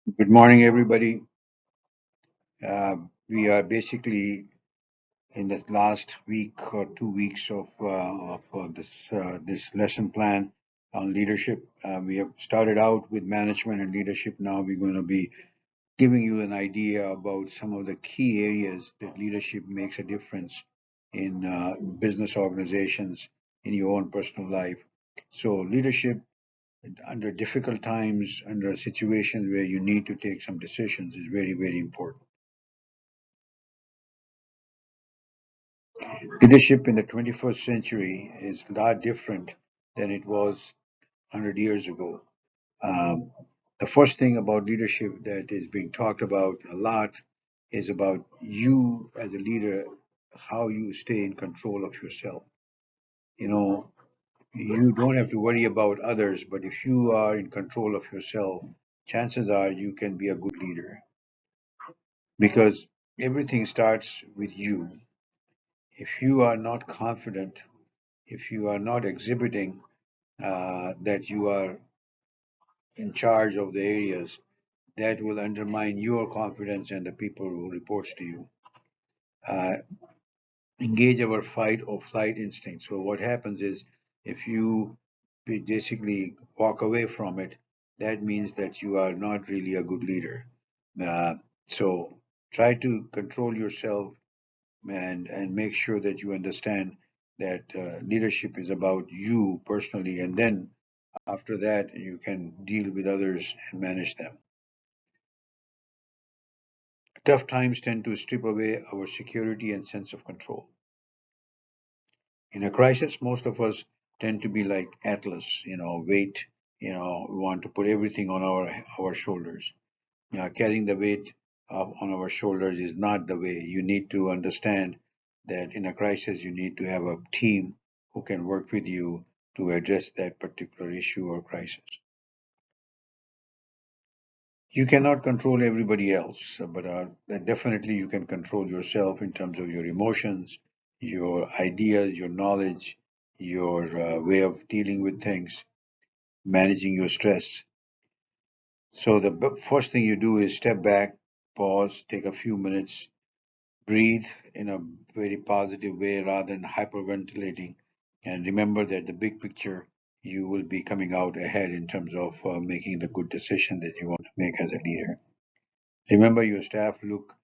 Good morning, everybody. We are basically in the last week or 2 weeks of this lesson plan on leadership. We have started out with management and leadership. Now we're going to be giving you an idea about some of the key areas that leadership makes a difference in business organizations, in your own personal life. So leadership under difficult times, under situations where you need to take some decisions, is very, very important. Leadership in the 21st century is a lot different than it was 100 years ago. Um, the first thing about leadership that is being talked about a lot is about you as a leader, how you stay in control of yourself. You know, you don't have to worry about others, but if you are in control of yourself, chances are you can be a good leader because everything starts with you. If you are not confident, if you are not exhibiting that you are in charge of the areas, that will undermine your confidence and the people who reports to you. Uh, Engage our fight or flight instinct. So what happens is if you basically walk away from it, that means that you are not really a good leader. Uh, so try to control yourself and make sure that you understand that leadership is about you personally, and then after that you can deal with others and manage them. Tough times tend to strip away our security and sense of control. In a crisis, most of us tend to be like Atlas, weight, we want to put everything on our shoulders. Carrying the weight on our shoulders is not the way. You need to understand that in a crisis, you need to have a team who can work with you to address that particular issue or crisis. You cannot control everybody else, but definitely you can control yourself in terms of your emotions, your ideas, your knowledge, your way of dealing with things, managing your stress. So the first thing you do is step back, pause, take a few minutes, breathe in a very positive way rather than hyperventilating. And remember that the big picture, you will be coming out ahead in terms of making the good decision that you want to make as a leader. Remember, your staff look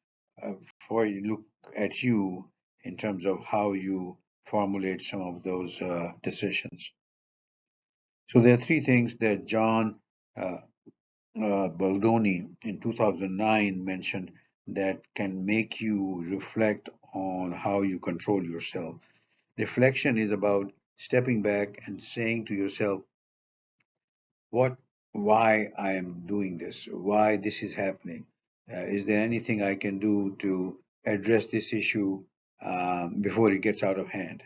at you in terms of how you formulate some of those decisions. So there are three things that John uh, Baldoni in 2009 mentioned that can make you reflect on how you control yourself. Reflection is about stepping back and saying to yourself, what, why I am doing this, why this is happening. Is there anything I can do to address this issue before it gets out of hand?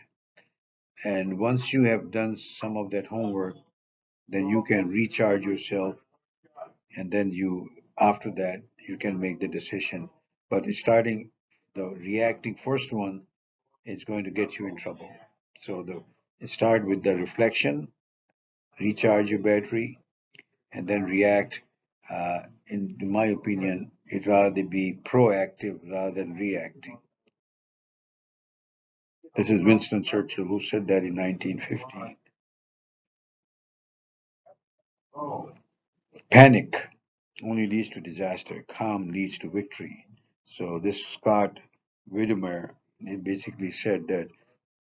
And once you have done some of that homework, then you can recharge yourself, and then after that, you can make the decision. But starting the reacting first one is going to get you in trouble. So start with the reflection, recharge your battery, and then react. In my opinion, it rather be proactive rather than reacting. This is Winston Churchill who said that in 1915. Panic only leads to disaster. Calm leads to victory. So this Scott Widemer, he basically said that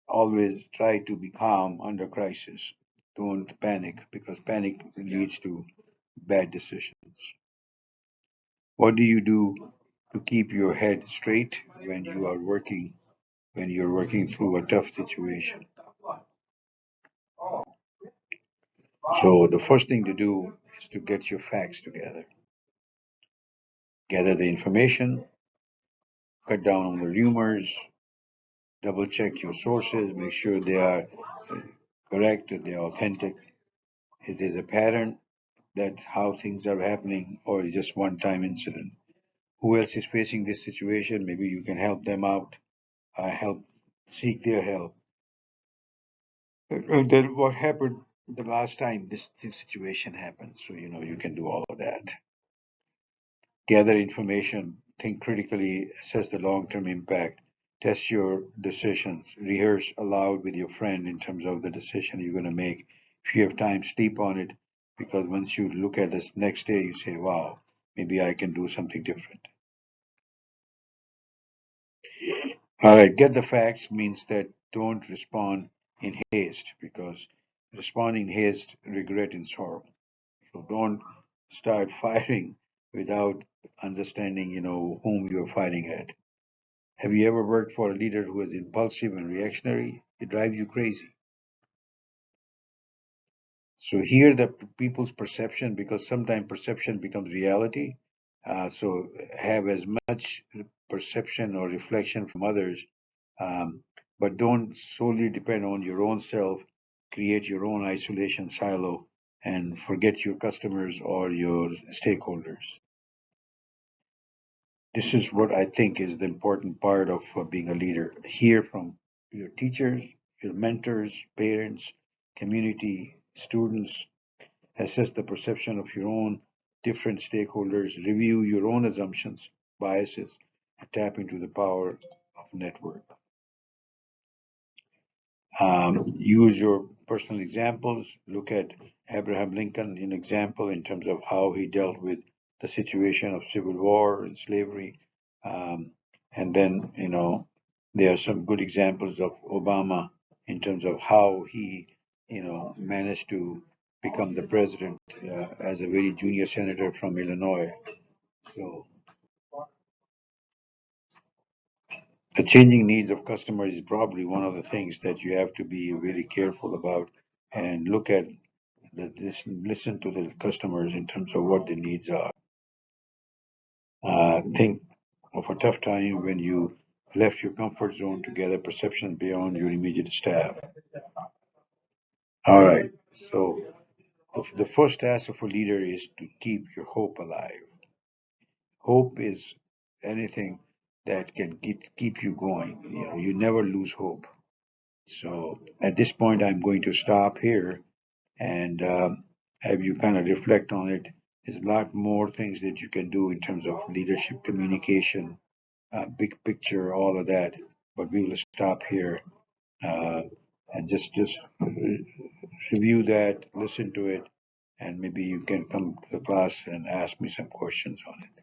always try to be calm under crisis. Don't panic because panic leads to bad decisions. What do you do to keep your head straight when you're working through a tough situation? So the first thing to do is to get your facts together. Gather the information, cut down on the rumors, double check your sources, make sure they are uh, correct, that they are authentic. If there's a pattern that how things are happening or it's just one time incident. Who else is facing this situation? Maybe you can help them out, help seek their help. Then what happened the last time this situation happened? So you know you can do all of that. gather information, think critically, assess the long-term impact, test your decisions, rehearse aloud with your friend in terms of the decision you're going to make. If you have time, sleep on it, because once you look at this next day, you say, wow, maybe I can do something different. All right, get the facts means that don't respond in haste, because responding in haste, regret and sorrow. So don't start firing without understanding, whom you're fighting at. Have you ever worked for a leader who is impulsive and reactionary? It drives you crazy. So hear the people's perception, because sometimes perception becomes reality. So have as much perception or reflection from others, um, but don't solely depend on your own self. Create your own isolation silo and forget your customers or your stakeholders. This is what I think is the important part of being a leader. Hear from your teachers, your mentors, parents, community, students. Assess the perception of your own different stakeholders. Review your own assumptions, biases, and tap into the power of network. Use your personal examples. Look at Abraham Lincoln, an example in terms of how he dealt with the situation of civil war and slavery. Um, and then, there are some good examples of Obama in terms of how he, managed to become the president as a very junior senator from Illinois. So the changing needs of customers is probably one of the things that you have to be very careful about and look at listen to the customers in terms of what their needs are. Think of a tough time when you left your comfort zone to gather perceptions beyond your immediate staff. All right. So the first task of a leader is to keep your hope alive. Hope is anything that can keep you going. You never lose hope. So at this point, I'm going to stop here and have you kind of reflect on it. There's a lot more things that you can do in terms of leadership, communication, big picture, all of that. But we will stop here uh, and just review that, listen to it, and maybe you can come to the class and ask me some questions on it.